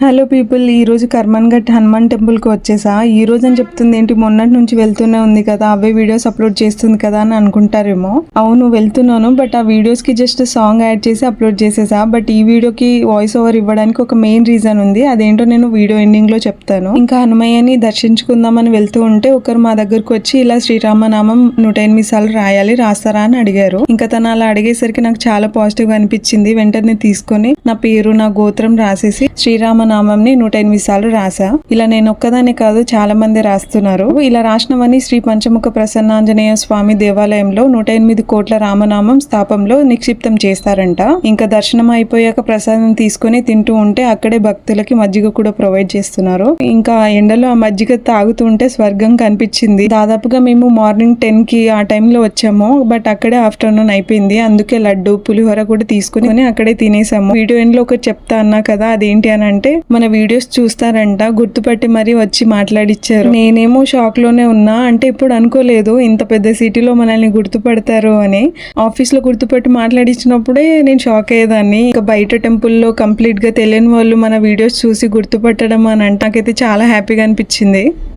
Hello people, ఈ రోజు కర్మన్ ఘట్ Hanuman temple కి వచ్చేసా. ఈ రోజు అని చెప్తుంది ఏంటి, మొన్నటి నుంచి వెళ్తూనే ఉంది కదా, అవే వీడియోస్ అప్లోడ్ చేస్తుంది కదా అని అనుకుంటారేమో. అవును వెళ్తున్నాను, బట్ ఆ వీడియోస్ కి జస్ట్ సాంగ్ యాడ్ చేసి అప్లోడ్ చేసేసా. బట్ ఈ వీడియోకి వాయిస్ ఓవర్ ఇవ్వడానికి ఒక మెయిన్ రీజన్ ఉంది, అదేంటో నేను వీడియో ఎండింగ్ లో చెప్తాను. ఇంకా హనుమయ్యని దర్శించుకుందామని వెళ్తూ ఉంటే ఒకరు మా దగ్గరకు వచ్చి ఇలా శ్రీరామనామం 108 సార్లు రాయాలి, రాస్తారా అని అడిగారు. ఇంకా తను అలా అడిగేసరికి నాకు చాలా పాజిటివ్ గా అనిపించింది. వెంటనే తీసుకొని నా పేరు, నా గోత్రం రాసేసి శ్రీరామ నామంని 108 సార్లు రాసా. ఇలా నేను ఒక్కదానే కాదు, చాలా మంది రాస్తున్నారు. ఇలా రాసినవని శ్రీ పంచముఖ ప్రసన్నాంజనేయ స్వామి దేవాలయంలో 108 కోట్ల రామనామం స్థాపంలో నిక్షిప్తం చేస్తారంట. ఇంకా దర్శనం అయిపోయాక ప్రసాదం తీసుకుని తింటూ ఉంటే అక్కడే భక్తులకి మజ్జిగ కూడా ప్రొవైడ్ చేస్తున్నారు. ఇంకా ఎండలో ఆ మజ్జిగ తాగుతూ ఉంటే స్వర్గం కనిపించింది. దాదాపుగా మేము మార్నింగ్ 10 కి ఆ టైంలో వచ్చాము, బట్ అక్కడే ఆఫ్టర్నూన్ అయిపోయింది. అందుకే లడ్డు, పులిహోర కూడా తీసుకుని అక్కడే తినేసాము. వీడియో ఎండ్ లో ఒకటి చెప్తా అన్నా కదా, అదేంటి అని అంటే మన వీడియోస్ చూస్తారంట, గుర్తుపట్టి మరీ వచ్చి మాట్లాడిచ్చారు. నేనేమో షాక్ లోనే ఉన్నా. అంటే ఇప్పుడు అనుకోలేదు ఇంత పెద్ద సిటీలో మనల్ని గుర్తుపడతారు అని. ఆఫీస్ లో గుర్తుపట్టి మాట్లాడించినప్పుడే నేను షాక్ అయ్యేదాన్ని. ఇంకా బయట టెంపుల్లో కంప్లీట్ గా తెలియని వాళ్ళు మన వీడియోస్ చూసి గుర్తుపట్టడం అని అంటే నాకైతే చాలా హ్యాపీగా అనిపించింది.